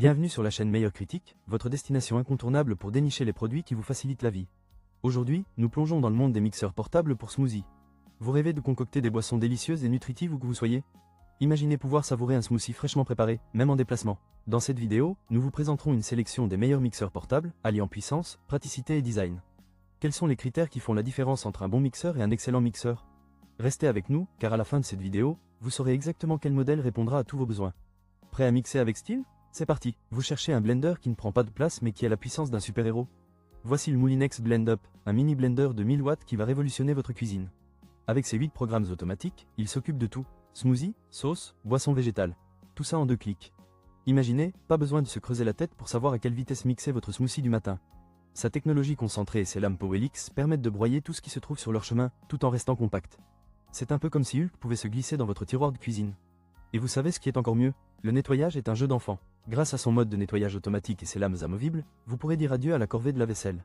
Bienvenue sur la chaîne Meilleur Critique, votre destination incontournable pour dénicher les produits qui vous facilitent la vie. Aujourd'hui, nous plongeons dans le monde des mixeurs portables pour smoothie. Vous rêvez de concocter des boissons délicieuses et nutritives où que vous soyez? Imaginez pouvoir savourer un smoothie fraîchement préparé, même en déplacement. Dans cette vidéo, nous vous présenterons une sélection des meilleurs mixeurs portables, alliant puissance, praticité et design. Quels sont les critères qui font la différence entre un bon mixeur et un excellent mixeur? Restez avec nous, car à la fin de cette vidéo, vous saurez exactement quel modèle répondra à tous vos besoins. Prêt à mixer avec style? C'est parti. Vous cherchez un blender qui ne prend pas de place mais qui a la puissance d'un super-héros? Voici le Moulinex Blend Up, un mini blender de 1000 watts qui va révolutionner votre cuisine. Avec ses 8 programmes automatiques, il s'occupe de tout. Smoothie, sauce, boisson végétale. Tout ça en 2 clics. Imaginez, pas besoin de se creuser la tête pour savoir à quelle vitesse mixer votre smoothie du matin. Sa technologie concentrée et ses lames Powelix permettent de broyer tout ce qui se trouve sur leur chemin, tout en restant compact. C'est un peu comme si Hulk pouvait se glisser dans votre tiroir de cuisine. Et vous savez ce qui est encore mieux? Le nettoyage est un jeu d'enfant. Grâce à son mode de nettoyage automatique et ses lames amovibles, vous pourrez dire adieu à la corvée de la vaisselle.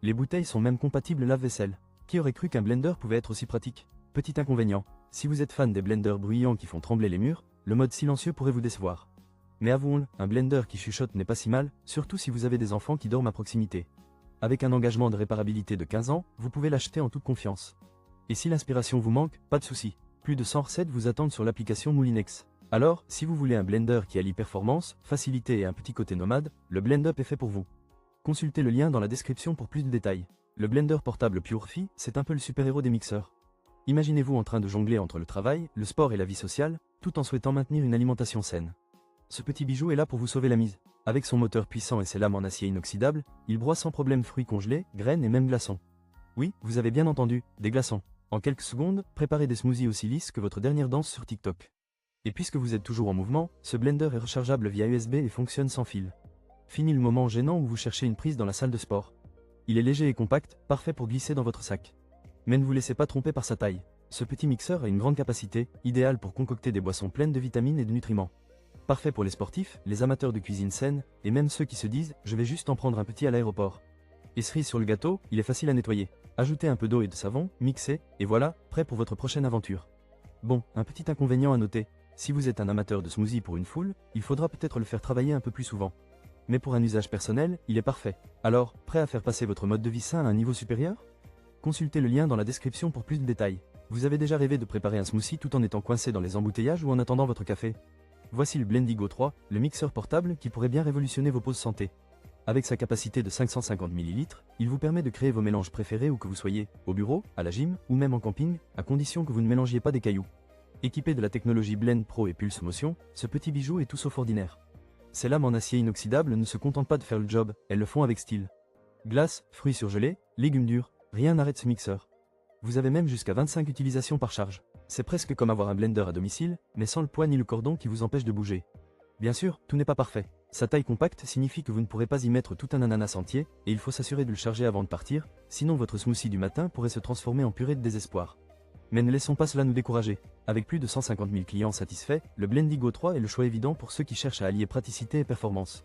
Les bouteilles sont même compatibles lave-vaisselle. Qui aurait cru qu'un blender pouvait être aussi pratique? Petit inconvénient, si vous êtes fan des blenders bruyants qui font trembler les murs, le mode silencieux pourrait vous décevoir. Mais avouons-le, un blender qui chuchote n'est pas si mal, surtout si vous avez des enfants qui dorment à proximité. Avec un engagement de réparabilité de 15 ans, vous pouvez l'acheter en toute confiance. Et si l'inspiration vous manque, pas de souci. Plus de 100 recettes vous attendent sur l'application Moulinex. Alors, si vous voulez un blender qui allie performance, facilité et un petit côté nomade, le Blend Up est fait pour vous. Consultez le lien dans la description pour plus de détails. Le blender portable PureFi, c'est un peu le super-héros des mixeurs. Imaginez-vous en train de jongler entre le travail, le sport et la vie sociale, tout en souhaitant maintenir une alimentation saine. Ce petit bijou est là pour vous sauver la mise. Avec son moteur puissant et ses lames en acier inoxydable, il broie sans problème fruits congelés, graines et même glaçons. Oui, vous avez bien entendu, des glaçons. En quelques secondes, préparez des smoothies aussi lisses que votre dernière danse sur TikTok. Et puisque vous êtes toujours en mouvement, ce blender est rechargeable via USB et fonctionne sans fil. Fini le moment gênant où vous cherchez une prise dans la salle de sport. Il est léger et compact, parfait pour glisser dans votre sac. Mais ne vous laissez pas tromper par sa taille. Ce petit mixeur a une grande capacité, idéale pour concocter des boissons pleines de vitamines et de nutriments. Parfait pour les sportifs, les amateurs de cuisine saine, et même ceux qui se disent « je vais juste en prendre un petit à l'aéroport ». Et cerise sur le gâteau, il est facile à nettoyer. Ajoutez un peu d'eau et de savon, mixez, et voilà, prêt pour votre prochaine aventure. Bon, un petit inconvénient à noter. Si vous êtes un amateur de smoothie pour une foule, il faudra peut-être le faire travailler un peu plus souvent. Mais pour un usage personnel, il est parfait. Alors, prêt à faire passer votre mode de vie sain à un niveau supérieur? Consultez le lien dans la description pour plus de détails. Vous avez déjà rêvé de préparer un smoothie tout en étant coincé dans les embouteillages ou en attendant votre café? Voici le Blendigo 3, le mixeur portable qui pourrait bien révolutionner vos pauses santé. Avec sa capacité de 550 ml, il vous permet de créer vos mélanges préférés où que vous soyez, au bureau, à la gym ou même en camping, à condition que vous ne mélangiez pas des cailloux. Équipé de la technologie Blend Pro et Pulse Motion, ce petit bijou est tout sauf ordinaire. Ces lames en acier inoxydable ne se contentent pas de faire le job, elles le font avec style. Glace, fruits surgelés, légumes durs, rien n'arrête ce mixeur. Vous avez même jusqu'à 25 utilisations par charge. C'est presque comme avoir un blender à domicile, mais sans le poids ni le cordon qui vous empêche de bouger. Bien sûr, tout n'est pas parfait. Sa taille compacte signifie que vous ne pourrez pas y mettre tout un ananas entier, et il faut s'assurer de le charger avant de partir, sinon votre smoothie du matin pourrait se transformer en purée de désespoir. Mais ne laissons pas cela nous décourager. Avec plus de 150 000 clients satisfaits, le Blendigo 3 est le choix évident pour ceux qui cherchent à allier praticité et performance.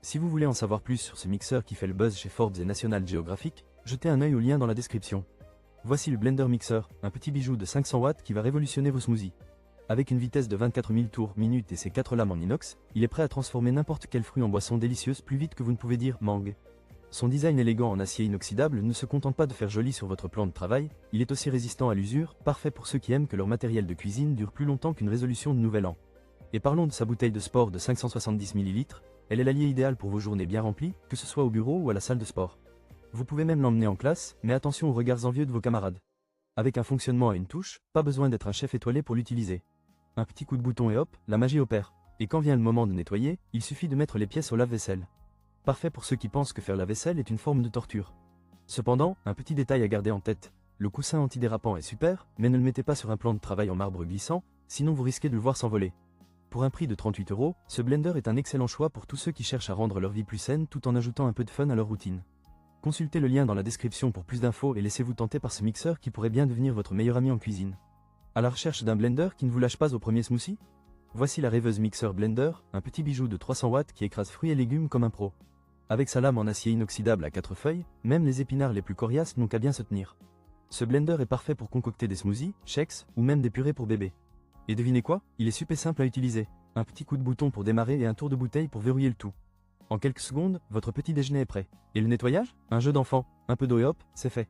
Si vous voulez en savoir plus sur ce mixeur qui fait le buzz chez Forbes et National Geographic, jetez un œil au lien dans la description. Voici le Blender Mixer, un petit bijou de 500 watts qui va révolutionner vos smoothies. Avec une vitesse de 24 000 tours minute et ses 4 lames en inox, il est prêt à transformer n'importe quel fruit en boisson délicieuse plus vite que vous ne pouvez dire « mangue ». Son design élégant en acier inoxydable ne se contente pas de faire joli sur votre plan de travail, il est aussi résistant à l'usure, parfait pour ceux qui aiment que leur matériel de cuisine dure plus longtemps qu'une résolution de nouvel an. Et parlons de sa bouteille de sport de 570 ml, elle est l'allié idéal pour vos journées bien remplies, que ce soit au bureau ou à la salle de sport. Vous pouvez même l'emmener en classe, mais attention aux regards envieux de vos camarades. Avec un fonctionnement à une touche, pas besoin d'être un chef étoilé pour l'utiliser. Un petit coup de bouton et hop, la magie opère. Et quand vient le moment de nettoyer, il suffit de mettre les pièces au lave-vaisselle. Parfait pour ceux qui pensent que faire la vaisselle est une forme de torture. Cependant, un petit détail à garder en tête. Le coussin antidérapant est super, mais ne le mettez pas sur un plan de travail en marbre glissant, sinon vous risquez de le voir s'envoler. Pour un prix de 38 €, ce blender est un excellent choix pour tous ceux qui cherchent à rendre leur vie plus saine tout en ajoutant un peu de fun à leur routine. Consultez le lien dans la description pour plus d'infos et laissez-vous tenter par ce mixeur qui pourrait bien devenir votre meilleur ami en cuisine. À la recherche d'un blender qui ne vous lâche pas au premier smoothie? Voici la rêveuse Mixer Blender, un petit bijou de 300 watts qui écrase fruits et légumes comme un pro. Avec sa lame en acier inoxydable à 4 feuilles, même les épinards les plus coriaces n'ont qu'à bien se tenir. Ce blender est parfait pour concocter des smoothies, shakes ou même des purées pour bébés. Et devinez quoi? Il est super simple à utiliser. Un petit coup de bouton pour démarrer et un tour de bouteille pour verrouiller le tout. En quelques secondes, votre petit déjeuner est prêt. Et le nettoyage? Un jeu d'enfant, un peu d'eau et hop, c'est fait.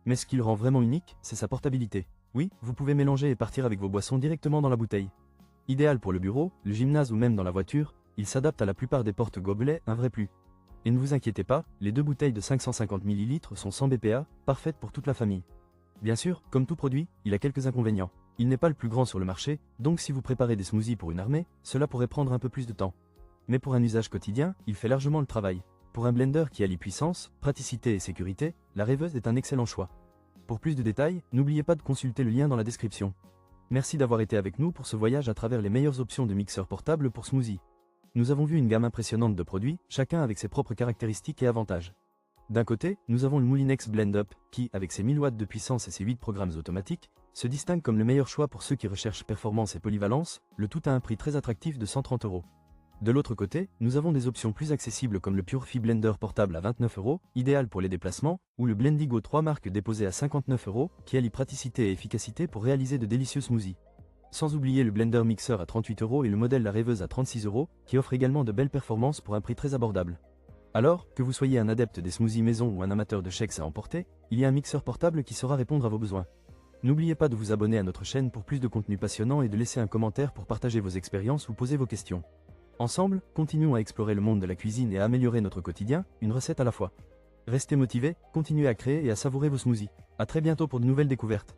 Mais ce qui le rend vraiment unique, c'est sa portabilité. Oui, vous pouvez mélanger et partir avec vos boissons directement dans la bouteille. Idéal pour le bureau, le gymnase ou même dans la voiture, il s'adapte à la plupart des porte-gobelets, un vrai plus. Et ne vous inquiétez pas, les deux bouteilles de 550 ml sont sans BPA, parfaites pour toute la famille. Bien sûr, comme tout produit, il a quelques inconvénients. Il n'est pas le plus grand sur le marché, donc si vous préparez des smoothies pour une armée, cela pourrait prendre un peu plus de temps. Mais pour un usage quotidien, il fait largement le travail. Pour un blender qui allie puissance, praticité et sécurité, la rêveuse est un excellent choix. Pour plus de détails, n'oubliez pas de consulter le lien dans la description. Merci d'avoir été avec nous pour ce voyage à travers les meilleures options de mixeurs portables pour smoothie. Nous avons vu une gamme impressionnante de produits, chacun avec ses propres caractéristiques et avantages. D'un côté, nous avons le Moulinex Blend Up, qui, avec ses 1000 watts de puissance et ses 8 programmes automatiques, se distingue comme le meilleur choix pour ceux qui recherchent performance et polyvalence, le tout à un prix très attractif de 130 €. De l'autre côté, nous avons des options plus accessibles comme le PureFi Blender portable à 29 €, idéal pour les déplacements, ou le Blendigo 3 marques déposé à 59 €, qui allie praticité et efficacité pour réaliser de délicieux smoothies. Sans oublier le Blender Mixer à 38 € et le modèle La Rêveuse à 36 €, qui offre également de belles performances pour un prix très abordable. Alors, que vous soyez un adepte des smoothies maison ou un amateur de shakes à emporter, il y a un mixeur portable qui saura répondre à vos besoins. N'oubliez pas de vous abonner à notre chaîne pour plus de contenu passionnant et de laisser un commentaire pour partager vos expériences ou poser vos questions. Ensemble, continuons à explorer le monde de la cuisine et à améliorer notre quotidien, une recette à la fois. Restez motivés, continuez à créer et à savourer vos smoothies. À très bientôt pour de nouvelles découvertes.